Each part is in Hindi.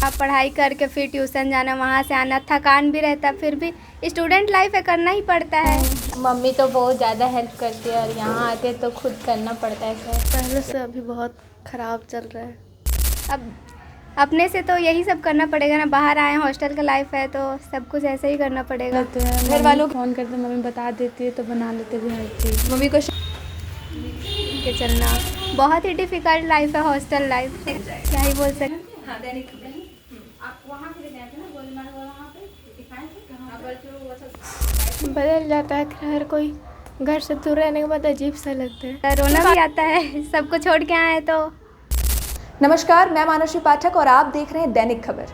आप पढ़ाई करके फिर ट्यूशन जाना, वहाँ से आना, थकान भी रहता, फिर भी स्टूडेंट लाइफ है, करना ही पड़ता है। मम्मी तो बहुत ज़्यादा हेल्प करती है और यहाँ आके तो खुद करना पड़ता है सर। पहले से अभी बहुत ख़राब चल रहा है। अब अपने से तो यही सब करना पड़ेगा ना, बाहर आए हैं, हॉस्टल का लाइफ है तो सब कुछ ऐसे ही करना पड़ेगा। घर वालों को फ़ोन करते मम्मी बता देती है तो बना लेते भी हर चीज़। मम्मी को के चलना बहुत ही डिफ़िकल्ट लाइफ है हॉस्टल लाइफ, क्या ही बोल सकते। बदल जाता है, हर कोई घर से दूर रहने के बाद अजीब सा लगता है। रोना भी आता है, सबको छोड़ के आए तो। नमस्कार, मैं मानसी पाठक और आप देख रहे हैं दैनिक खबर।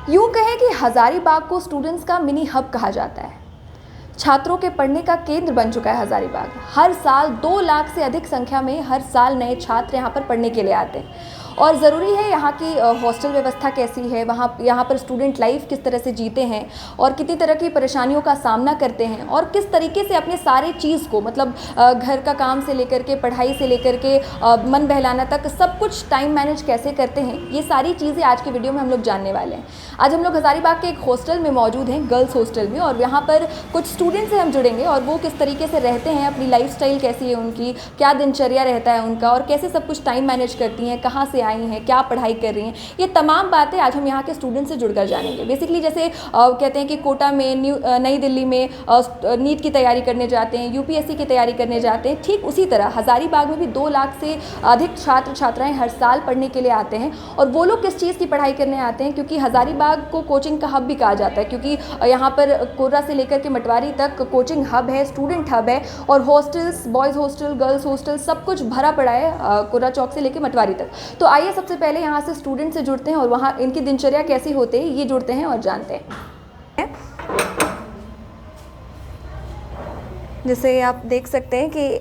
यूं कहें कि हजारीबाग को स्टूडेंट्स का मिनी हब कहा जाता है। छात्रों के पढ़ने का केंद्र बन चुका है हजारीबाग। हर साल 2 लाख से अधिक संख्या में हर साल नए छात्र यहाँ पर पढ़ने के लिए आते हैं और ज़रूरी है यहाँ की हॉस्टल व्यवस्था कैसी है, यहाँ पर स्टूडेंट लाइफ किस तरह से जीते हैं और कितनी तरह की परेशानियों का सामना करते हैं और किस तरीके से अपने सारे चीज़ को मतलब घर का काम से लेकर के पढ़ाई से लेकर के मन बहलाना तक सब कुछ टाइम मैनेज कैसे करते हैं, ये सारी चीज़ें आज की वीडियो में हम लोग जानने वाले हैं। आज हम लोग हजारीबाग के एक हॉस्टल में मौजूद हैं, गर्ल्स हॉस्टल में, और यहाँ पर कुछ स्टूडेंट से हम जुड़ेंगे और वो किस तरीके से रहते हैं, अपनी लाइफस्टाइल कैसी है उनकी, क्या दिनचर्या रहता है उनका और कैसे सब कुछ टाइम मैनेज करती हैं, कहाँ से आई हैं, क्या पढ़ाई कर रही हैं, ये तमाम बातें आज हम यहाँ के स्टूडेंट से जुड़कर जानेंगे। बेसिकली जैसे कहते हैं कि कोटा में नई दिल्ली में नीट की तैयारी करने जाते हैं, यूपीएससी की तैयारी करने जाते हैं, ठीक उसी तरह हजारीबाग में भी 2 लाख से अधिक छात्र छात्राएँ हर साल पढ़ने के लिए आते हैं। और वो लोग किस चीज़ की पढ़ाई करने आते हैं, क्योंकि हजारीबाग को कोचिंग का हब भी कहा जाता है, क्योंकि यहाँ पर कोर्रा से लेकर के मटवारी तक कोचिंग हब है, स्टूडेंट हब है और hostels, boys hostel, girls hostel सब कुछ भरा पड़ा है कोर्रा चौक से लेकर मटवारी तक। तो आइए सबसे पहले यहाँ से स्टूडेंट से जुड़ते हैं और वहाँ इनकी दिनचर्या कैसी होती है ये जुड़ते हैं और जानते हैं। जैसे आप देख सकते हैं कि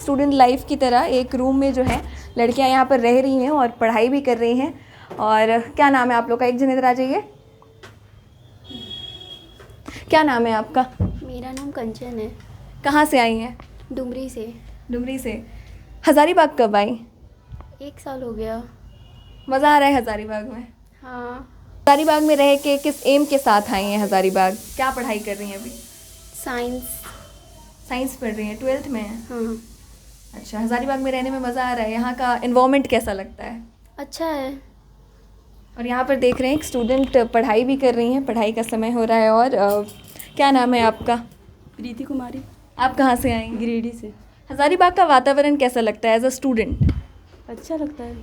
स्टूडेंट लाइफ की तरह एक रूम में जो है लड़कियाँ यहाँ पर रह रही हैं और पढ़ाई भी कर रही हैं। और क्या नाम है आप लोग का? एक जन इधर आ जाइए। क्या नाम है आपका? मेरा नाम कंचन है। कहाँ से आई हैं? डुमरी से। डुमरी से। हजारीबाग कब आई? 1 साल हो गया। मज़ा आ रहा है हजारीबाग में? हाँ। हजारीबाग में रह के किस एम के साथ आई हैं हजारीबाग? क्या पढ़ाई कर रही हैं अभी? साइंस। साइंस पढ़ रही हैं, 12th में हैं? हाँ। अच्छा, हजारीबाग में रहने में मज़ा आ रहा है? यहाँ का एनवायरनमेंट कैसा लगता है? अच्छा है। और यहाँ पर देख रहे हैं एक स्टूडेंट पढ़ाई भी कर रही हैं, पढ़ाई का समय हो रहा है। और क्या नाम है आपका? प्रीति कुमारी। आप कहाँ से आई? गिरिडीह से। हजारीबाग का वातावरण कैसा लगता है एज अ स्टूडेंट? अच्छा लगता है।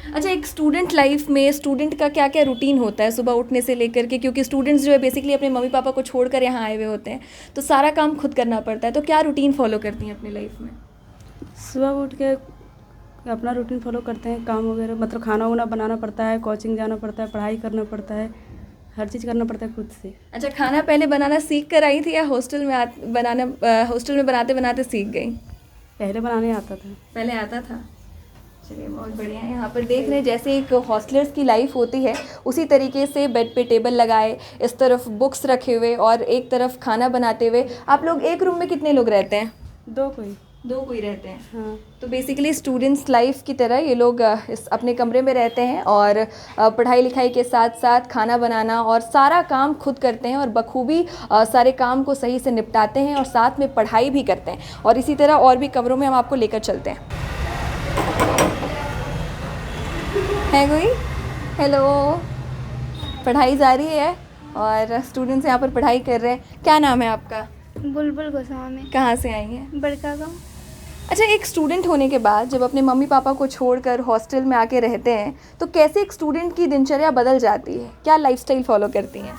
अच्छा, एक स्टूडेंट लाइफ में स्टूडेंट का क्या क्या रूटीन होता है सुबह उठने से लेकर के, क्योंकि स्टूडेंट्स जो है बेसिकली अपने मम्मी पापा को छोड़कर यहाँ आए हुए होते हैं तो सारा काम खुद करना पड़ता है, तो क्या रूटीन फॉलो करती हैं अपनी लाइफ में? सुबह उठ के अपना रूटीन फॉलो करते हैं, काम वगैरह मतलब खाना वाना बनाना पड़ता है, कोचिंग जाना पड़ता है, पढ़ाई करना पड़ता है, हर चीज़ करना पड़ता है खुद से। अच्छा, खाना पहले बनाना सीख कर आई थी या हॉस्टल में हॉस्टल में बनाते बनाते सीख गई? पहले बनाने आता था। पहले आता था। चलिए, बहुत बढ़िया है। यहाँ पर देख रहे हैं जैसे एक हॉस्टलर्स की लाइफ होती है उसी तरीके से बेड पे टेबल लगाए, इस तरफ बुक्स रखे हुए और एक तरफ खाना बनाते हुए। आप लोग एक रूम में कितने लोग रहते हैं? 2 कोई रहते हैं। हाँ। तो बेसिकली स्टूडेंट्स लाइफ की तरह ये लोग इस अपने कमरे में रहते हैं और पढ़ाई लिखाई के साथ साथ खाना बनाना और सारा काम खुद करते हैं और बखूबी सारे काम को सही से निपटाते हैं और साथ में पढ़ाई भी करते हैं। और इसी तरह और भी कमरों में हम आपको लेकर चलते हैं। है कोई? हेलो। पढ़ाई जारी है और स्टूडेंट्स यहाँ पर पढ़ाई कर रहे हैं। क्या नाम है आपका? बुलबुल गोस्वामी। कहाँ से आई हैं? बड़का गाँव। अच्छा, एक स्टूडेंट होने के बाद जब अपने मम्मी पापा को छोड़कर हॉस्टल में आके रहते हैं तो कैसे एक स्टूडेंट की दिनचर्या बदल जाती है? क्या लाइफस्टाइल फॉलो करती हैं?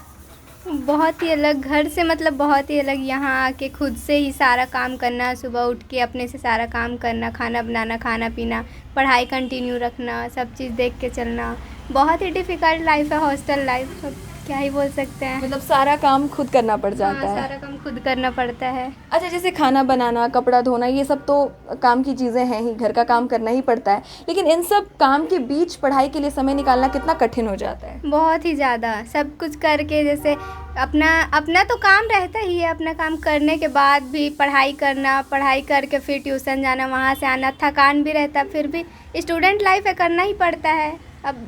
बहुत ही अलग, घर से मतलब बहुत ही अलग। यहाँ आके खुद से ही सारा काम करना, सुबह उठ के अपने से सारा काम करना, खाना बनाना, खाना पीना, पढ़ाई कंटिन्यू रखना, सब चीज़ देख के चलना। बहुत ही डिफ़िकल्ट लाइफ है हॉस्टल लाइफ, क्या ही बोल सकते हैं। मतलब सारा काम खुद करना पड़ जाता हाँ, है। सारा काम खुद करना पड़ता है। अच्छा, जैसे खाना बनाना, कपड़ा धोना, ये सब तो काम की चीज़ें हैं ही, घर का काम करना ही पड़ता है, लेकिन इन सब काम के बीच पढ़ाई के लिए समय निकालना कितना कठिन हो जाता है? बहुत ही ज़्यादा। सब कुछ करके जैसे अपना तो काम रहता ही है, अपना काम करने के बाद भी पढ़ाई करना, पढ़ाई करके फिर ट्यूशन जाना, वहाँ से आना, थकान भी रहता, फिर भी स्टूडेंट लाइफ है, करना ही पड़ता है। अब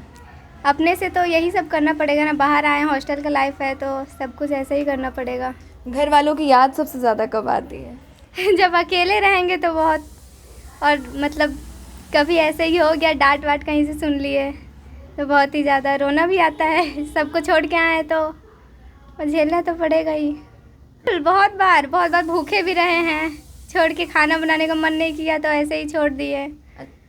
अपने से तो यही सब करना पड़ेगा ना, बाहर आए हॉस्टल का लाइफ है तो सब कुछ ऐसे ही करना पड़ेगा। घर वालों की याद सबसे ज़्यादा कब आती है? जब अकेले रहेंगे तो बहुत, और मतलब कभी ऐसे ही हो गया डांट वाट कहीं से सुन लिए तो बहुत ही ज़्यादा रोना भी आता है। सबको छोड़ के आए तो और झेलना तो पड़ेगा ही। बहुत बार भूखे भी रहे हैं, छोड़ के खाना बनाने का मन नहीं किया तो ऐसे ही छोड़ दिए।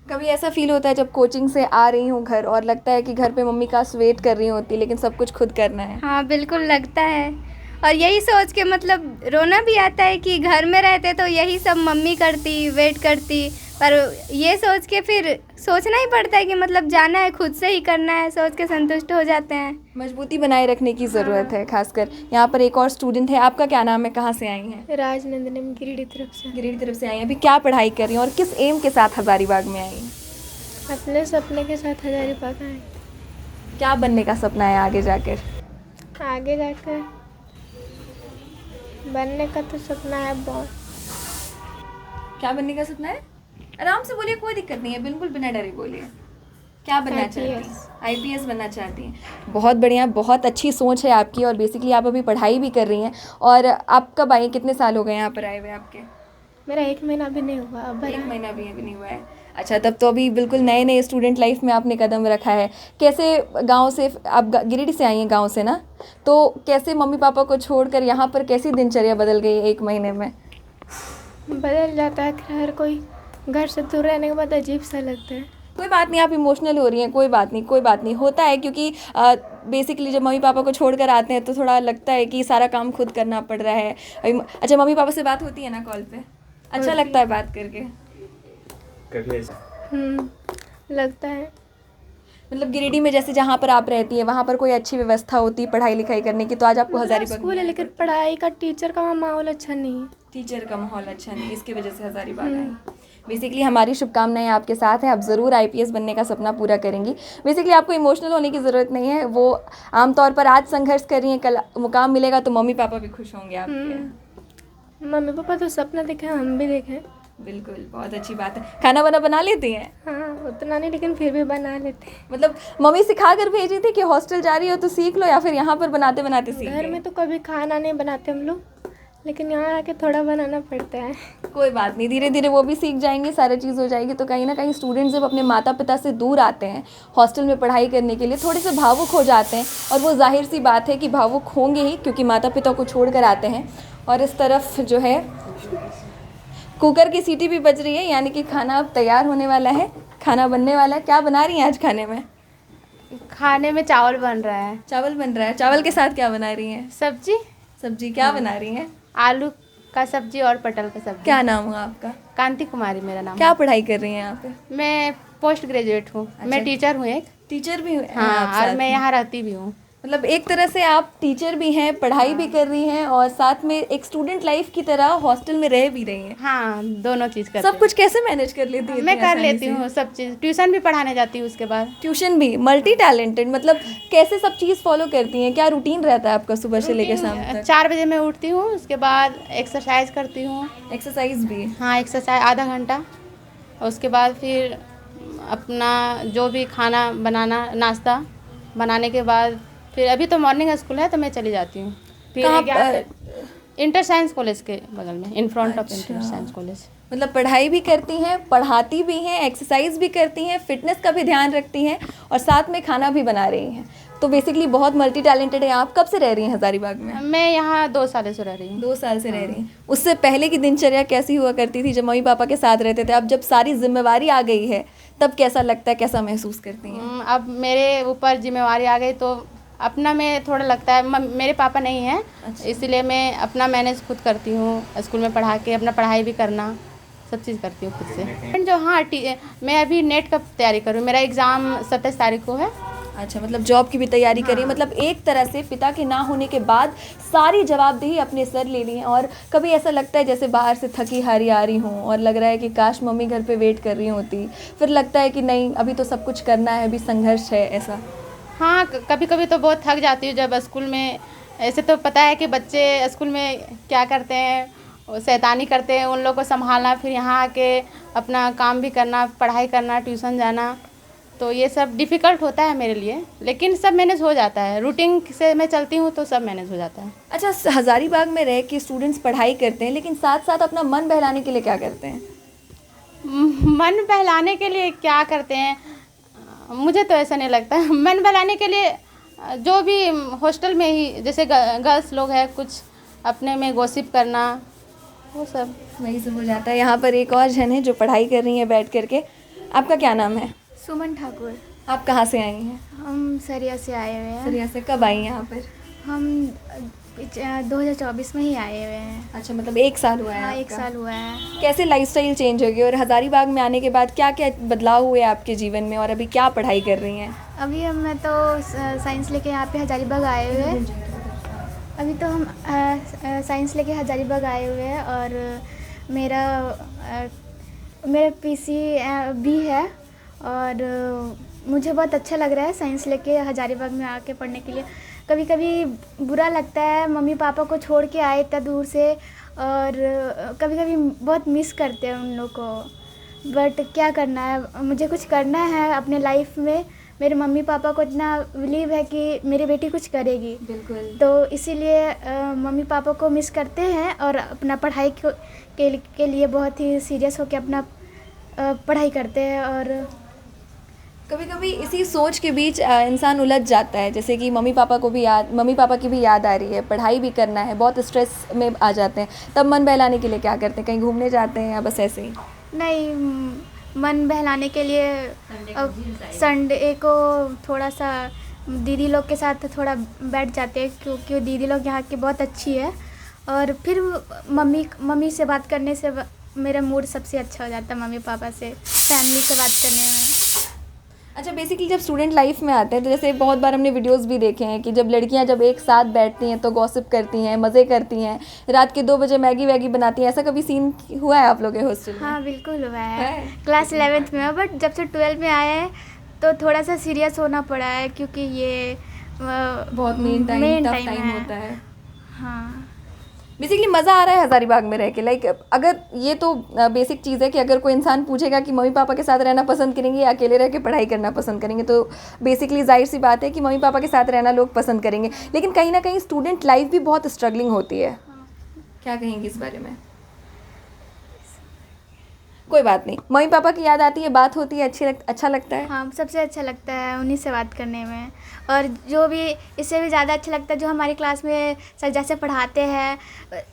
कभी ऐसा फील होता है जब कोचिंग से आ रही हूँ घर और लगता है कि घर पे मम्मी का वेट कर रही होती लेकिन सब कुछ खुद करना है? हाँ बिल्कुल लगता है, और यही सोच के मतलब रोना भी आता है कि घर में रहते तो यही सब मम्मी करती, वेट करती, पर ये सोच के फिर सोचना ही पड़ता है कि मतलब जाना है, खुद से ही करना है, सोच के संतुष्ट हो जाते हैं। मजबूती बनाए रखने की ज़रूरत है। खासकर यहाँ पर एक और स्टूडेंट है, आपका क्या नाम है, कहाँ से आई हैं? राजनंदन गिरिडीह तरफ से। गिरिडीह तरफ से आई हैं। अभी क्या पढ़ाई कर रही हैं और किस एम के साथ हज़ारीबाग में आई हैं? अपने सपने के साथ हजारीबाग आए। क्या बनने का सपना है आगे जाकर? आगे जाकर बनने का तो सपना है बहुत। क्या बनने का सपना है? आराम से बोलिए, कोई दिक्कत नहीं है, बिल्कुल बिना डरे बोलिए। क्या बनना चाहती हैं? आईपीएस बनना चाहती हैं। बहुत बढ़िया, बहुत अच्छी सोच है आपकी। और बेसिकली आप अभी पढ़ाई भी कर रही हैं। और आप कब आई, कितने साल हो गए यहाँ पर आए हुए आपके? मेरा 1 महीना भी नहीं हुआ, अब 1 महीना भी अभी नहीं हुआ है। अच्छा, तब तो अभी बिल्कुल नए नए स्टूडेंट लाइफ में आपने कदम रखा है। कैसे गांव से आप गिरिडीह से आई हैं, गांव से ना, तो कैसे मम्मी पापा को छोड़कर यहाँ पर कैसी दिनचर्या बदल गई 1 महीने में? बदल जाता है, हर कोई घर से दूर रहने के बाद अजीब सा लगता है। कोई बात नहीं, आप इमोशनल हो रही हैं, कोई बात नहीं, कोई बात नहीं, होता है। क्योंकि बेसिकली जब मम्मी पापा को छोड़कर आते हैं तो थोड़ा लगता है कि सारा काम खुद करना पड़ रहा है। अच्छा, मम्मी पापा से बात होती है ना कॉल पे? अच्छा लगता है बात करके? लगता है। मतलब गिरिडीह में जैसे जहाँ पर आप रहती हैं वहाँ पर कोई अच्छी व्यवस्था होती पढ़ाई लिखाई करने की, तो आज आपको हज़ारीबाग स्कूल है लेकिन पढ़ाई का, टीचर का माहौल अच्छा नहीं है। टीचर का माहौल अच्छा नहीं, इसकी वजह से हज़ारीबाग आई। बेसिकली हमारी शुभकामनाएं आपके साथ हैं, आप ज़रूर आईपीएस बनने का सपना पूरा करेंगी। बेसिकली आपको इमोशनल होने की ज़रूरत नहीं है। वो आमतौर पर आज संघर्ष कर रही हैं, कल मुकाम मिलेगा तो मम्मी पापा भी खुश होंगे आपके। मम्मी पापा तो सपना देखे, हम भी देखें। बिल्कुल, बहुत अच्छी बात है। खाना वाना बना लेती हैं? हाँ, उतना नहीं लेकिन फिर भी बना लेते हैं। मतलब मम्मी सिखा कर भेजी थी कि हॉस्टल जा रही हो तो सीख लो, या फिर यहाँ पर बनाते बनाते सीख घर गए? में तो कभी खाना नहीं बनाते हम लोग, लेकिन यहाँ आके थोड़ा बनाना पड़ता है। कोई बात नहीं, धीरे धीरे वो भी सीख जाएंगे, सारी चीज़ हो जाएगी। तो कहीं ना कहीं स्टूडेंट्स जब अपने माता पिता से दूर आते हैं हॉस्टल में पढ़ाई करने के लिए, थोड़े से भावुक हो जाते हैं। और वो जाहिर सी बात है कि भावुक होंगे ही, क्योंकि माता पिता को छोड़ कर आते हैं। और इस तरफ जो है कुकर की सीटी भी बज रही है, यानी कि खाना अब तैयार होने वाला है, खाना बनने वाला है। क्या बना रही हैं आज खाने में? खाने में चावल बन रहा है। चावल बन रहा है। चावल के साथ क्या बना रही हैं? सब्जी, सब्जी क्या बना रही हैं? आलू का सब्जी और पटल का सब्जी। क्या नाम हुआ आपका? कांति कुमारी मेरा नाम। क्या पढ़ाई कर रही हैं यहाँ पे? मैं पोस्ट ग्रेजुएट हूँ। मैं टीचर हूँ एक। टीचर भी हैं आप हाँ, साथ और मैं में? यहाँ रहती भी हूँ। मतलब एक तरह से आप टीचर भी हैं, पढ़ाई भी कर रही हैं, और साथ में एक स्टूडेंट लाइफ की तरह हॉस्टल में रह भी रही हैं। हाँ, दोनों चीज़ करती सब कुछ कैसे मैनेज कर लेती हैं? मैं कर लेती हूँ सब चीज़। ट्यूशन भी पढ़ाने जाती हूँ उसके बाद। ट्यूशन भी, मल्टी टैलेंटेड। मतलब कैसे सब चीज़ फॉलो करती हैं? क्या रूटीन रहता है आपका सुबह से लेकर शाम तक? 4 बजे मैं उठती हूँ, उसके बाद एक्सरसाइज करती हूँ। एक्सरसाइज भी? हाँ, एक्सरसाइज आधा घंटा, और उसके बाद फिर अपना जो भी खाना बनाना, नाश्ता बनाने के बाद फिर अभी तो मॉर्निंग स्कूल है तो मैं चली जाती हूँ। फिर इंटर साइंस कॉलेज के बगल में, in front of inter science college. मतलब पढ़ाई भी करती हैं, पढ़ाती भी हैं, एक्सरसाइज भी करती हैं, फिटनेस का भी ध्यान रखती हैं, और साथ में खाना भी बना रही हैं। तो बेसिकली बहुत मल्टी टैलेंटेड है। आप कब से रह रही हैं हज़ारीबाग में? मैं यहाँ 2 साल से रह रही हूँ। 2 साल से रह रही हैं। उससे पहले की दिनचर्या कैसी हुआ करती थी जब मम्मी पापा के साथ रहते थे? अब जब सारी जिम्मेवारी आ गई है तब कैसा लगता है, कैसा महसूस करती हैं? अब मेरे ऊपर जिम्मेवारी आ गई तो अपना में थोड़ा लगता है। मेरे पापा नहीं हैं। अच्छा। इसीलिए मैं अपना मैनेज खुद करती हूँ, स्कूल में पढ़ा के अपना पढ़ाई भी करना, सब चीज़ करती हूँ खुद से। जो हाँ, मैं अभी नेट का तैयारी कर रही हूँ। मेरा एग्ज़ाम 27 तारीख को है। अच्छा, मतलब जॉब की भी तैयारी करी। मतलब एक तरह से पिता के ना होने के बाद सारी जवाबदेही अपने सर ले ली है। और कभी ऐसा लगता है जैसे बाहर से थकी हारी आ रही हूँ और लग रहा है कि काश मम्मी घर पे वेट कर रही होती, फिर लगता है कि नहीं, अभी तो सब कुछ करना है, अभी संघर्ष है, ऐसा? हाँ, कभी कभी तो बहुत थक जाती हूँ जब स्कूल में। ऐसे तो पता है कि बच्चे स्कूल में क्या करते हैं, शैतानी करते हैं, उन लोगों को संभालना, फिर यहाँ आके अपना काम भी करना, पढ़ाई करना, ट्यूशन जाना, तो ये सब डिफ़िकल्ट होता है मेरे लिए, लेकिन सब मैनेज हो जाता है। रूटीन से मैं चलती हूँ तो सब मैनेज हो जाता है। अच्छा, हज़ारीबाग में रह के स्टूडेंट्स पढ़ाई करते हैं, लेकिन साथ साथ अपना मन बहलाने के लिए क्या करते हैं? मन बहलाने के लिए क्या करते हैं, मुझे तो ऐसा नहीं लगता। मन बहलाने के लिए जो भी हॉस्टल में ही जैसे गर्ल्स लोग हैं, कुछ अपने में गॉसिप करना, वो सब वही सब हो जाता है। यहाँ पर एक और जन है जो पढ़ाई कर रही है बैठ करके। आपका क्या नाम है? सुमन ठाकुर। आप कहाँ से आई हैं? हम सरिया से आए हुए हैं। सरिया से। कब आई यहाँ पर? हम 2024 में ही आए हुए हैं। अच्छा, मतलब 1 साल हुआ है हाँ, 1 आपका। साल हुआ है। कैसे लाइफस्टाइल चेंज हो गई और हज़ारीबाग में आने के बाद क्या क्या बदलाव हुए आपके जीवन में, और अभी क्या पढ़ाई कर रही हैं? अभी मैं तो साइंस लेके यहाँ पे हज़ारीबाग आए हुए हैं। अभी तो हम साइंस लेके हज़ारीबाग आए हुए हैं और मेरा पीसी भी है और मुझे बहुत अच्छा लग रहा है साइंस लेके हज़ारीबाग में आके पढ़ने के लिए। कभी कभी बुरा लगता है, मम्मी पापा को छोड़ के आए इतना दूर से, और कभी कभी बहुत मिस करते हैं उन लोग को। बट क्या करना है, मुझे कुछ करना है अपने लाइफ में। मेरे मम्मी पापा को इतना बिलीव है कि मेरी बेटी कुछ करेगी। बिल्कुल। तो इसीलिए मम्मी पापा को मिस करते हैं और अपना पढ़ाई के लिए बहुत ही सीरियस होकर अपना पढ़ाई करते हैं। और कभी कभी इसी सोच के बीच इंसान उलझ जाता है, जैसे कि मम्मी पापा की भी याद आ रही है, पढ़ाई भी करना है, बहुत स्ट्रेस में आ जाते हैं। तब मन बहलाने के लिए क्या करते हैं? कहीं घूमने जाते हैं या बस ऐसे ही? नहीं, मन बहलाने के लिए संडे को थोड़ा सा दीदी लोग के साथ थोड़ा बैठ जाते हैं, क्योंकि दीदी लोग यहाँ की बहुत अच्छी है। और फिर मम्मी से बात करने से मेरा मूड सबसे अच्छा हो जाता है, मम्मी पापा से, फैमिली से बात करने में। अच्छा, बेसिकली जब स्टूडेंट लाइफ में आते हैं तो जैसे बहुत बार हमने वीडियोस भी देखे हैं कि जब लड़कियां जब एक साथ बैठती हैं तो गॉसिप करती हैं, मज़े करती हैं, रात के 2 बजे मैगी वैगी बनाती हैं। ऐसा कभी सीन हुआ है आप लोग के हॉस्टल में? हाँ, बिल्कुल हुआ है। क्लास 11th में, बट जब से 12 में आए हैं तो थोड़ा सा सीरियस होना पड़ा है, क्योंकि ये बहुत मेन टाइम होता है। हाँ, बेसिकली मज़ा आ रहा है हज़ारीबाग में रह के। लाइक अगर ये तो बेसिक चीज़ है कि अगर कोई इंसान पूछेगा कि मम्मी पापा के साथ रहना पसंद करेंगे या अकेले रह के पढ़ाई करना पसंद करेंगे, तो बेसिकली जाहिर सी बात है कि मम्मी पापा के साथ रहना लोग पसंद करेंगे। लेकिन कहीं ना कहीं स्टूडेंट लाइफ भी बहुत स्ट्रगलिंग होती है। क्या कहेंगे इस बारे में? कोई बात नहीं, मम्मी पापा की याद आती है, बात होती है, अच्छा लगता है। हाँ, सबसे अच्छा लगता है उन्हीं से बात करने में। और जो भी इससे भी ज़्यादा अच्छा लगता है जो हमारी क्लास में सर जैसे पढ़ाते हैं,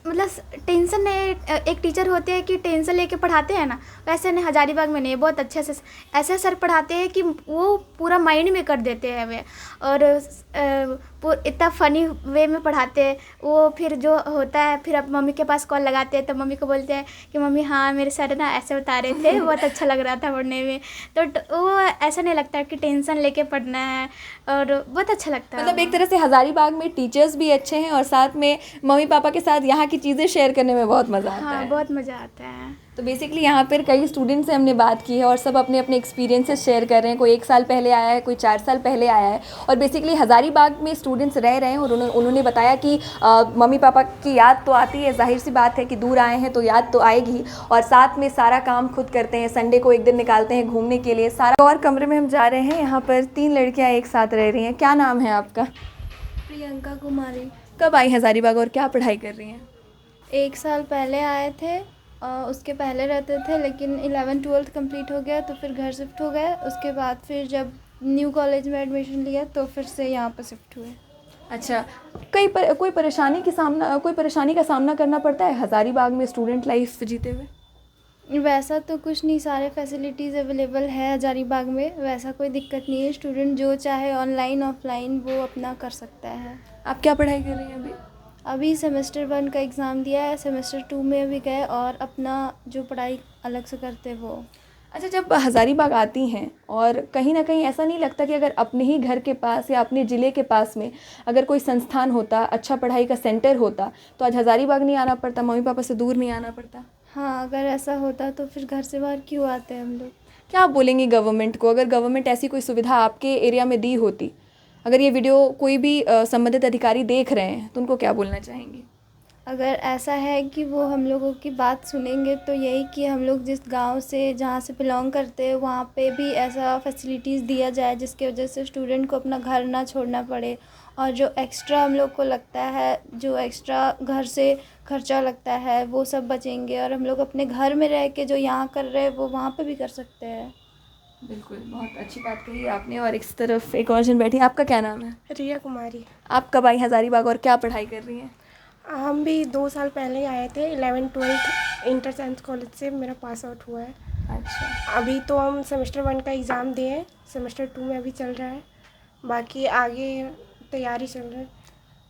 मतलब टेंशन नहीं, एक टीचर होते हैं कि टेंशन लेके पढ़ाते हैं ना, वैसे नहीं, हज़ारीबाग में नहीं, बहुत अच्छे से ऐसे सर पढ़ाते हैं कि वो पूरा माइंड में कर देते हैं वे। और इतना फ़नी वे में पढ़ाते हैं वो। फिर जो होता है, फिर अब मम्मी के पास कॉल लगाते हैं तो मम्मी को बोलते हैं कि मम्मी हाँ, मेरे सर ना ऐसे बता रहे थे, बहुत अच्छा लग रहा था पढ़ने में। तो वो ऐसा नहीं लगता कि टेंशन लेके पढ़ना है, और बहुत अच्छा लगता है। मतलब एक तरह से हज़ारीबाग में टीचर्स भी अच्छे हैं और साथ में मम्मी पापा के साथ यहाँ की चीज़ें शेयर करने में बहुत मज़ा आता है। हाँ, बहुत मज़ा आता है। तो बेसिकली यहाँ पर कई स्टूडेंट्स से हमने बात की है और सब अपने अपने एक्सपीरियंसेस शेयर कर रहे हैं। कोई 1 साल पहले आया है, कोई 4 साल पहले आया है, और बेसिकली हज़ारीबाग में स्टूडेंट्स रह रहे हैं। और उन्होंने बताया कि मम्मी पापा की याद तो आती है, जाहिर सी बात है कि दूर आए हैं तो याद तो आएगी, और साथ में सारा काम खुद करते हैं, संडे को एक दिन निकालते हैं घूमने के लिए सारा। और कमरे में हम जा रहे हैं, यहाँ पर 3 लड़कियाँ एक साथ रह रही हैं। क्या नाम है आपका? प्रियंका कुमारी। कब आई हज़ारीबाग और क्या पढ़ाई कर रही हैं? 1 साल पहले आए थे, उसके पहले रहते थे, लेकिन 11th-12th कंप्लीट हो गया तो फिर घर शिफ्ट हो गए। उसके बाद फिर जब न्यू कॉलेज में एडमिशन लिया तो फिर से यहाँ पर शिफ्ट हुए। अच्छा, कोई परेशानी का सामना करना पड़ता है हज़ारीबाग में स्टूडेंट लाइफ जीते हुए? वैसा तो कुछ नहीं, सारे फैसिलिटीज़ अवेलेबल है हज़ारीबाग में, वैसा कोई दिक्कत नहीं है। स्टूडेंट जो चाहे ऑनलाइन ऑफलाइन वो अपना कर सकता है। आप क्या पढ़ाई कर रही हैं अभी? अभी सेमेस्टर 1 का एग्ज़ाम दिया है, सेमेस्टर 2 में भी गए, और अपना जो पढ़ाई अलग से करते वो। अच्छा, जब हज़ारीबाग आती हैं और कहीं ना कहीं ऐसा नहीं लगता कि अगर अपने ही घर के पास या अपने ज़िले के पास में अगर कोई संस्थान होता, अच्छा पढ़ाई का सेंटर होता, तो आज हज़ारीबाग नहीं आना पड़ता, मम्मी पापा से दूर नहीं आना पड़ता? हाँ, अगर ऐसा होता तो फिर घर से बाहर क्यों आते हम लोग। क्या आप बोलेंगी गवर्नमेंट को, अगर गवर्नमेंट ऐसी कोई सुविधा आपके एरिया में दी होती? अगर ये वीडियो कोई भी संबंधित अधिकारी देख रहे हैं तो उनको क्या बोलना चाहेंगी? अगर ऐसा है कि वो हम लोगों की बात सुनेंगे तो यही कि हम लोग जिस गांव से जहाँ से बिलोंग करते हैं वहाँ पे भी ऐसा फैसिलिटीज़ दिया जाए जिसकी वजह से स्टूडेंट को अपना घर ना छोड़ना पड़े। और जो एक्स्ट्रा हम लोग को लगता है, जो एक्स्ट्रा घर से खर्चा लगता है, वो सब बचेंगे और हम लोग अपने घर में रह के जो यहाँ कर रहे हैं वो वहाँ पे भी कर सकते हैं। बिल्कुल, बहुत अच्छी बात कही आपने। और इस तरफ एक और जन बैठी है, आपका क्या नाम है? रिया कुमारी। आप कब आई हज़ारीबाग और क्या पढ़ाई कर रही हैं? हम भी 2 साल पहले ही आए थे। 11th-12th इंटर साइंस कॉलेज से मेरा पास आउट हुआ है। अच्छा, अभी तो हम सेमेस्टर 1 का एग्ज़ाम दिए हैं, सेमेस्टर 2 में अभी चल रहा है, बाकी आगे तैयारी चल रहा है।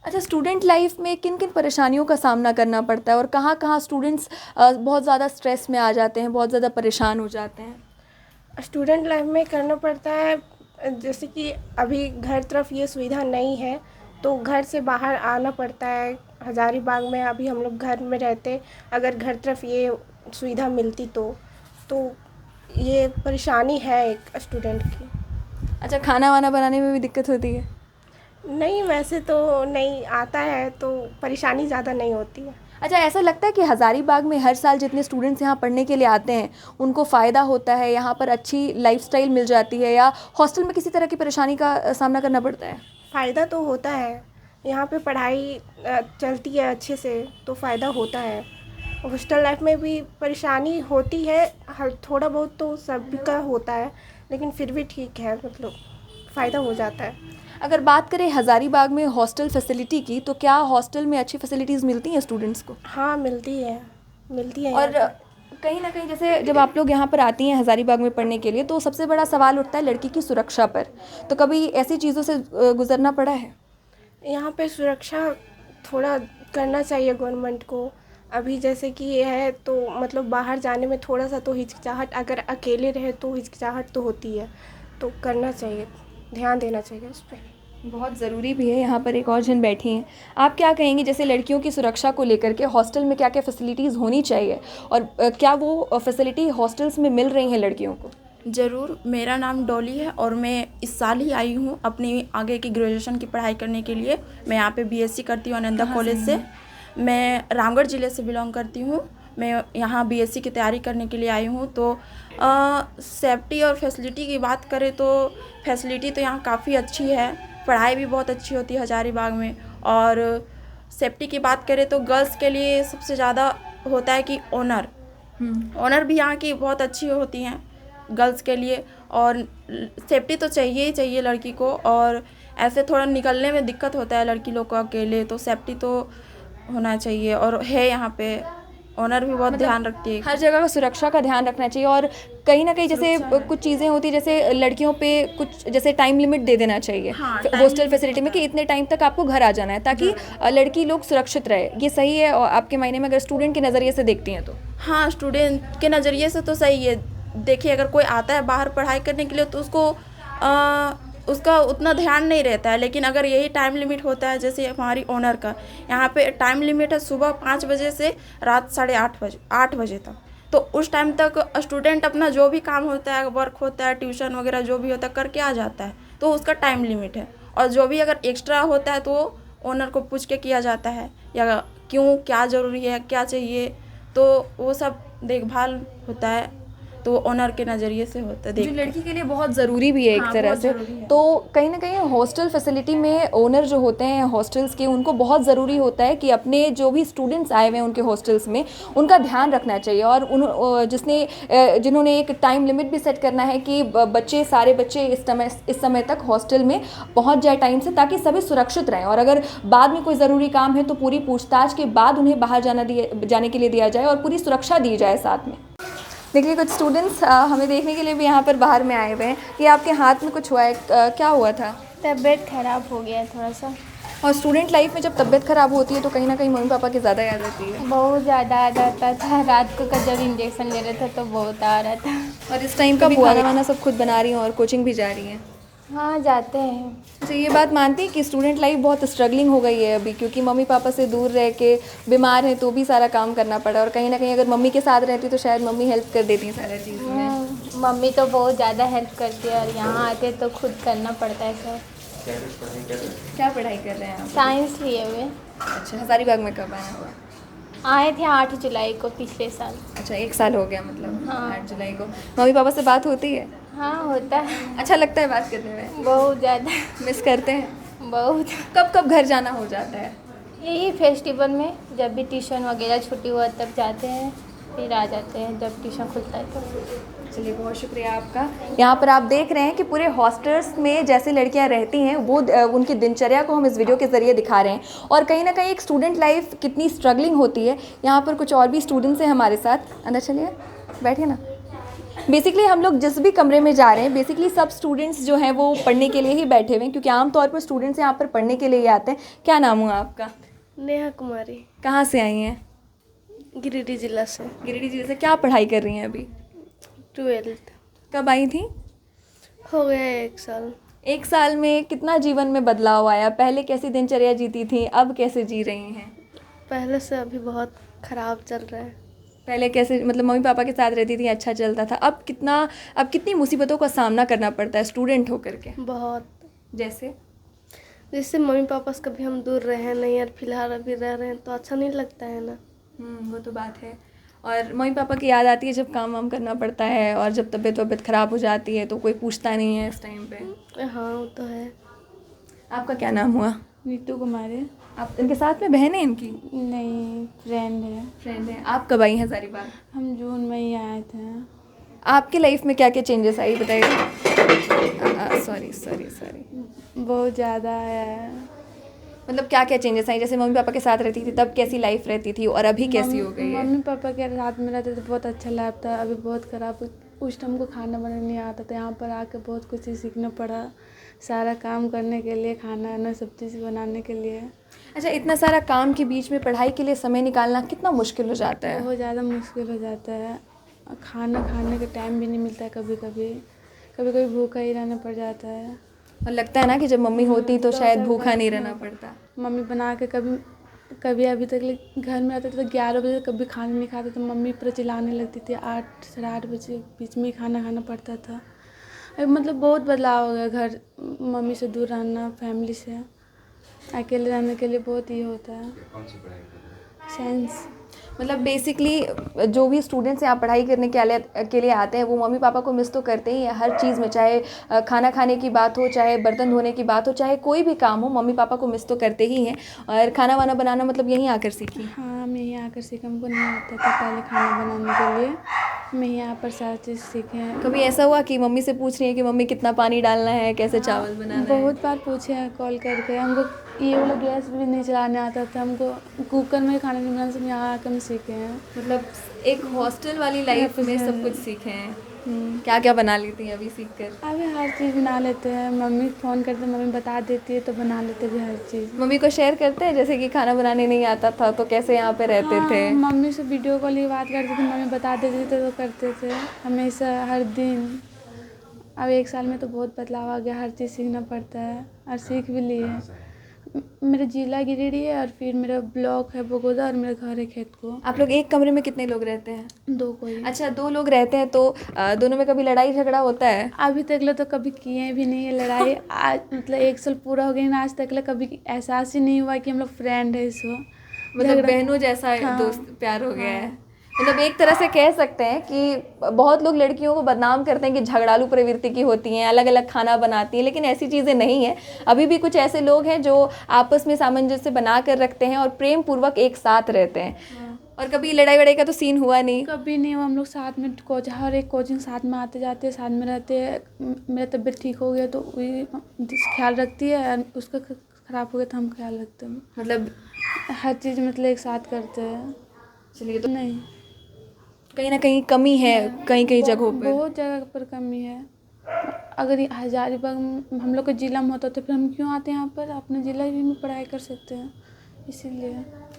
अच्छा, स्टूडेंट लाइफ में किन किन परेशानियों का सामना करना पड़ता है और कहाँ कहाँ स्टूडेंट्स बहुत ज़्यादा स्ट्रेस में आ जाते हैं, बहुत ज़्यादा परेशान हो जाते हैं? स्टूडेंट लाइफ में करना पड़ता है, जैसे कि अभी घर तरफ ये सुविधा नहीं है तो घर से बाहर आना पड़ता है। हज़ारीबाग में अभी हम लोग घर में रहते, अगर घर तरफ ये सुविधा मिलती तो ये परेशानी है एक स्टूडेंट की। अच्छा, खाना वाना बनाने में भी दिक्कत होती है? नहीं, वैसे तो नहीं आता है तो परेशानी ज़्यादा नहीं होती है। अच्छा, ऐसा लगता है कि हज़ारीबाग में हर साल जितने स्टूडेंट्स यहाँ पढ़ने के लिए आते हैं उनको फ़ायदा होता है, यहाँ पर अच्छी लाइफस्टाइल मिल जाती है, या हॉस्टल में किसी तरह की परेशानी का सामना करना पड़ता है? फ़ायदा तो होता है, यहाँ पे पढ़ाई चलती है अच्छे से तो फ़ायदा होता है। हॉस्टल लाइफ में भी परेशानी होती है, थोड़ा बहुत तो सभी का होता है, लेकिन फिर भी ठीक है, मतलब फ़ायदा हो जाता है। अगर बात करें हज़ारीबाग में हॉस्टल फैसिलिटी की, तो क्या हॉस्टल में अच्छी फैसिलिटीज़ मिलती हैं स्टूडेंट्स को? हाँ, मिलती है और कहीं ना कहीं जैसे जब आप लोग यहाँ पर आती हैं हज़ारीबाग में पढ़ने के लिए, तो सबसे बड़ा सवाल उठता है लड़की की सुरक्षा पर। तो कभी ऐसी चीज़ों से गुजरना पड़ा है? यहाँ पे सुरक्षा थोड़ा करना चाहिए गवर्नमेंट को। अभी जैसे कि ये है तो मतलब बाहर जाने में थोड़ा सा तो हिचकिचाहट, अगर अकेले रहे तो हिचकिचाहट तो होती है, तो करना चाहिए, ध्यान देना चाहिए उस पर। बहुत ज़रूरी भी है। यहाँ पर एक और जन बैठी हैं, आप क्या कहेंगी जैसे लड़कियों की सुरक्षा को लेकर के हॉस्टल में क्या क्या फैसिलिटीज़ होनी चाहिए और क्या वो फैसिलिटी हॉस्टल्स में मिल रही हैं लड़कियों को? ज़रूर। मेरा नाम डॉली है और मैं इस साल ही आई हूँ अपनी आगे की ग्रेजुएशन की पढ़ाई करने के लिए। मैं यहाँ पे बीएससी करती हूँ आनंदा कॉलेज से। मैं रामगढ़ ज़िले से बिलोंग करती हूँ। मैं यहाँ बीएससी की तैयारी करने के लिए आई हूँ। तो सेफ्टी और फैसिलिटी की बात करें तो फैसिलिटी तो यहाँ काफ़ी अच्छी है, पढ़ाई भी बहुत अच्छी होती है हज़ारीबाग में। और सेफ्टी की बात करें तो गर्ल्स के लिए सबसे ज़्यादा होता है कि ऑनर भी यहाँ की बहुत अच्छी होती हैं गर्ल्स के लिए। और सेफ्टी तो चाहिए ही चाहिए लड़की को, और ऐसे थोड़ा निकलने में दिक्कत होता है लड़की लोग को अकेले, तो सेफ्टी तो होना चाहिए। और है यहाँ पे ऑनर भी बहुत ध्यान रखती है, हर जगह का सुरक्षा का ध्यान रखना चाहिए। और कहीं ना कहीं जैसे कुछ चीज़ें होती है, जैसे लड़कियों पे कुछ जैसे टाइम लिमिट दे देना चाहिए हॉस्टल फैसिलिटी में कि इतने टाइम तक आपको घर आ जाना है, ताकि लड़की लोग सुरक्षित रहे। ये सही है और आपके मायने में अगर स्टूडेंट के नज़रिए से देखती हैं तो? हाँ, स्टूडेंट के नज़रिए से तो सही है। देखिए, अगर कोई आता है बाहर पढ़ाई करने के लिए तो उसका उतना ध्यान नहीं रहता है, लेकिन अगर यही टाइम लिमिट होता है जैसे हमारी ऑनर का, यहाँ पे टाइम लिमिट है सुबह 5 बजे से रात 8:30 बजे तक। तो उस टाइम तक स्टूडेंट अपना जो भी काम होता है, वर्क होता है, ट्यूशन वगैरह जो भी होता है करके आ जाता है, तो उसका टाइम लिमिट है। और जो भी अगर एक्स्ट्रा होता है तो ऑनर को पूछ के किया जाता है, या क्यों, क्या ज़रूरी है, क्या चाहिए, तो वो सब देखभाल होता है, तो ऑनर के नज़रिए से होता है। जो लड़की के लिए बहुत ज़रूरी भी है एक तरह से। तो कहीं ना कहीं हॉस्टल फैसिलिटी में ओनर जो होते हैं हॉस्टल्स के, उनको बहुत ज़रूरी होता है कि अपने जो भी स्टूडेंट्स आए हुए हैं उनके हॉस्टल्स में उनका ध्यान रखना चाहिए। और जिन्होंने एक टाइम लिमिट भी सेट करना है कि सारे बच्चे इस समय तक हॉस्टल में पहुँच जाए टाइम से, ताकि सभी सुरक्षित रहें। और अगर बाद में कोई ज़रूरी काम है तो पूरी पूछताछ के बाद उन्हें बाहर जाने के लिए दिया जाए और पूरी सुरक्षा दी जाए साथ में। देखिए, कुछ स्टूडेंट्स हमें देखने के लिए भी यहाँ पर बाहर में आए हुए हैं। ये आपके हाथ में कुछ हुआ है, क्या हुआ था? तबीयत ख़राब हो गया थोड़ा सा। और स्टूडेंट लाइफ में जब तबीयत ख़राब होती है तो कहीं ना कहीं मम्मी पापा की ज़्यादा याद आती है। बहुत ज़्यादा याद आता था। रात को जब इंजेक्शन ले रहे थे तो बहुत आ रहा था। और इस टाइम का भी खाना वाना सब खुद बना रही हैं और कोचिंग भी जा रही हैं? हाँ, जाते हैं। तो ये बात मानती है कि स्टूडेंट लाइफ बहुत स्ट्रगलिंग हो गई है अभी, क्योंकि मम्मी पापा से दूर रह के बीमार हैं तो भी सारा काम करना पड़ा, और कहीं ना कहीं अगर मम्मी के साथ रहती तो शायद मम्मी हेल्प कर देती हैं सारा चीज़ में। मम्मी तो बहुत ज़्यादा हेल्प करती है और यहाँ आते तो खुद करना पड़ता है सब। क्या पढ़ाई कर रहे हैं आप? साइंस लिए हुए अच्छा, हज़ारीबाग में कब आए हुआ? आए थे 8 जुलाई को पिछले साल। अच्छा, 1 साल हो गया मतलब। हाँ। 8 जुलाई को। मम्मी पापा से बात होती है? हाँ होता है, अच्छा लगता है बात करने में? बहुत ज़्यादा, मिस करते हैं? बहुत। कब कब घर जाना हो जाता है? यही फेस्टिवल में जब भी ट्यूशन वगैरह छुट्टी हुआ तब जाते हैं, फिर आ जाते हैं जब ट्यूशन खुलता है तो। चलिए, बहुत शुक्रिया आपका। यहाँ पर आप देख रहे हैं कि पूरे हॉस्टल्स में जैसे लड़कियाँ रहती हैं वो उनकी दिनचर्या को हम इस वीडियो के ज़रिए दिखा रहे हैं और कहीं ना कहीं एक स्टूडेंट लाइफ कितनी स्ट्रगलिंग होती है। यहाँ पर कुछ और भी स्टूडेंट्स हैं हमारे साथ। अंदर चलिए, बैठिए ना। बेसिकली हम लोग जिस भी कमरे में जा रहे हैं, बेसिकली सब स्टूडेंट्स जो हैं वो पढ़ने के लिए ही बैठे हुए हैं, क्योंकि आमतौर पर स्टूडेंट्स यहाँ पर पढ़ने के लिए ही आते हैं। क्या नाम हुआ आपका? नेहा कुमारी, कहाँ से आई हैं? गिरिडीह जिला से, गिरिडीह जिले से। क्या पढ़ाई कर रही हैं अभी? 12th। कब आई थी? हो गया 1 साल। 1 साल में कितना जीवन में बदलाव आया? पहले कैसी दिनचर्या जीती थी, अब कैसे जी रही हैं? पहले से अभी बहुत ख़राब चल रहा है। पहले कैसे, मतलब मम्मी पापा के साथ रहती थी, अच्छा चलता था। अब कितनी मुसीबतों का सामना करना पड़ता है स्टूडेंट होकर के? बहुत। जैसे मम्मी पापा से कभी हम दूर रहे नहीं और फिलहाल अभी रह रहे हैं तो अच्छा नहीं लगता है ना। वो तो बात है। और मम्मी पापा की याद आती है जब काम वाम करना पड़ता है, और जब तबीयत ख़राब हो जाती है तो कोई पूछता नहीं है इस टाइम पे। हाँ वो तो है। आपका क्या नाम हुआ? नीतू कुमारी। आप इनके साथ में बहन है इनकी? नहीं, फ्रेंड है। फ्रेंड है। आप कब आई हैं हज़ारीबाग? हम जून में ही आए थे। आपके लाइफ में क्या क्या चेंजेस आई बताइए। सॉरी। बहुत ज़्यादा है। मतलब क्या क्या चेंजेस आई? जैसे मम्मी पापा के साथ रहती थी तब कैसी लाइफ रहती थी और अभी कैसी हो गई है? मम्मी पापा के साथ में रहते तो बहुत अच्छा लगता, अभी बहुत ख़राब। उस टाइम को खाना बनाना नहीं आता था, यहाँ पर आके बहुत कुछ सीखना पड़ा, सारा काम करने के लिए, खाना वाना सब चीज़ बनाने के लिए। अच्छा, इतना सारा काम के बीच में पढ़ाई के लिए समय निकालना कितना मुश्किल हो जाता है? बहुत ज़्यादा मुश्किल हो जाता है। खाना खाने का टाइम भी नहीं मिलता है, कभी कभी भूखा ही रहना पड़ जाता है। और लगता है ना कि जब मम्मी होती तो शायद भूखा नहीं रहना पड़ता। मम्मी बना के कभी अभी तक घर में आते थे तो 11 बजे कभी खाना नहीं खाते तो मम्मी पर चिल्लाने लगती थी। 8 साढ़े 8 बजे बीच में ही खाना खाना पड़ता था। अभी मतलब बहुत बदलाव हो गया, घर मम्मी से दूर रहना, फैमिली से अकेले रहने के लिए बहुत ही होता है। साइंस। मतलब बेसिकली जो भी स्टूडेंट्स यहाँ पढ़ाई करने के लिए आते हैं वो मम्मी पापा को मिस तो करते ही हैं हर चीज़ में, चाहे खाना खाने की बात हो, चाहे बर्तन धोने की बात हो, चाहे कोई भी काम हो, मम्मी पापा को मिस तो करते ही हैं। और खाना वाना बनाना मतलब यहीं आकर सीखी? हाँ, मैं यहीं आकर सीखा। हमको नहीं आता था पहले खाना बनाने के लिए, मैं यहाँ पर सारी चीज़ सीखे हैं। कभी ऐसा हुआ कि मम्मी से पूछ रही है कि मम्मी कितना पानी डालना है, कैसे चावल बनाना है? बहुत बार पूछे हैं कॉल करके। हमको ये वाला गैस भी नहीं चलाने आता था, हमको कुकर में खाना नहीं बनाना, सब यहाँ आकर हम सीखे हैं। मतलब एक हॉस्टल वाली लाइफ में सब कुछ सीखे हैं। क्या क्या बना लेती हैं अभी सीख कर? अभी हर चीज़ बना लेते हैं। मम्मी फ़ोन करते हैं, मम्मी बता देती है तो बना लेते हैं हर चीज़। मम्मी को शेयर करते हैं जैसे कि खाना बनाने नहीं आता था तो कैसे यहाँ पे रहते थे? मम्मी से वीडियो कॉल ही बात करती थी, मम्मी बता देती थी तो करते थे हमेशा हर दिन। अब 1 साल में तो बहुत बदलाव आ गया, हर चीज़ सीखना पड़ता है और सीख भी लिए। मेरा जिला गिरिडीह है और फिर मेरा ब्लॉक है बगोदा और मेरा घर है खेतको। आप लोग एक कमरे में कितने लोग रहते हैं? 2 कोई। अच्छा, 2 लोग रहते हैं तो दोनों में कभी लड़ाई झगड़ा होता है? अभी तक ले तो कभी किए भी नहीं है लड़ाई। आज मतलब 1 साल पूरा हो गया ना, आज तक ले कभी एहसास ही नहीं हुआ कि हम लोग फ्रेंड है। इसको मतलब बहनों जैसा दोस्त प्यार हो गया है। मतलब एक तरह से कह सकते हैं कि बहुत लोग लड़कियों को बदनाम करते हैं कि झगड़ालू प्रवृत्ति की होती हैं, अलग अलग खाना बनाती हैं, लेकिन ऐसी चीज़ें नहीं हैं। अभी भी कुछ ऐसे लोग हैं जो आपस में सामंजस्य बना कर रखते हैं और प्रेम पूर्वक एक साथ रहते हैं। और कभी लड़ाई वड़ाई का तो सीन हुआ नहीं? कभी नहीं हुआ। हम लोग साथ में हर एक कोचिंग साथ में आते जाते हैं, साथ में रहते हैं। मेरा तबीयत ठीक हो गया तो वही ख्याल रखती है, उसका ख़राब हो गया तो हम ख्याल रखते हैं। मतलब हर चीज़ मतलब एक साथ करते हैं। चलिए, तो नहीं, कहीं ना कहीं कमी है कहीं कहीं जगहों पर। बहुत जगह पर कमी है। अगर ये हज़ारीबाग हम लोग का ज़िला में होता तो फिर हम क्यों आते हैं यहाँ पर? अपने ज़िला में पढ़ाई कर सकते हैं, इसीलिए।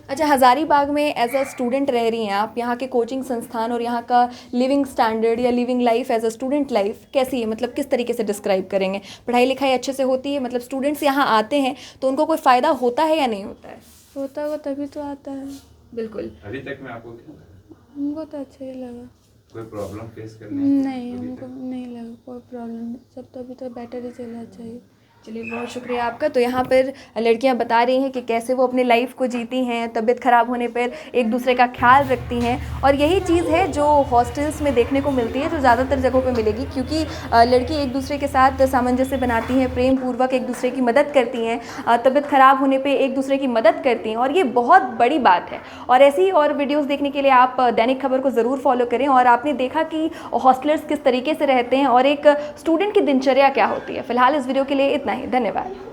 अच्छा, हज़ारीबाग में एज अ स्टूडेंट रह रही हैं आप, यहाँ के कोचिंग संस्थान और यहाँ का लिविंग स्टैंडर्ड या living life as a student life कैसी है? मतलब किस तरीके से डिस्क्राइब करेंगे? पढ़ाई लिखाई अच्छे से होती है? मतलब स्टूडेंट्स यहाँ आते हैं तो उनको कोई फ़ायदा होता है या नहीं होता है? होता होगा तभी तो आता है। बिल्कुल। अभी तक में आपको क्या लगा? हमको तो अच्छा ही लगा। कोई प्रॉब्लम फेस करने? नहीं, हमको नहीं लगा कोई प्रॉब्लम। सब तो अभी तो बेटर ही चल रहा चाहिए। चलिए, बहुत शुक्रिया आपका। तो यहाँ पर लड़कियाँ बता रही हैं कि कैसे वो अपनी लाइफ को जीती हैं, तबीयत ख़राब होने पर एक दूसरे का ख्याल रखती हैं, और यही चीज़ है जो हॉस्टल्स में देखने को मिलती है, जो ज़्यादातर जगहों पे मिलेगी, क्योंकि लड़की एक दूसरे के साथ सामंजस्य बनाती हैं, प्रेम पूर्वक एक दूसरे की मदद करती हैं, तबीयत ख़राब होने पर एक दूसरे की मदद करती हैं, और ये बहुत बड़ी बात है। और ऐसी और वीडियोज़ देखने के लिए आप दैनिक खबर को ज़रूर फॉलो करें। और आपने देखा कि हॉस्टलर्स किस तरीके से रहते हैं और एक स्टूडेंट की दिनचर्या क्या होती है। फिलहाल इस वीडियो के लिए इतना ही, धन्यवाद।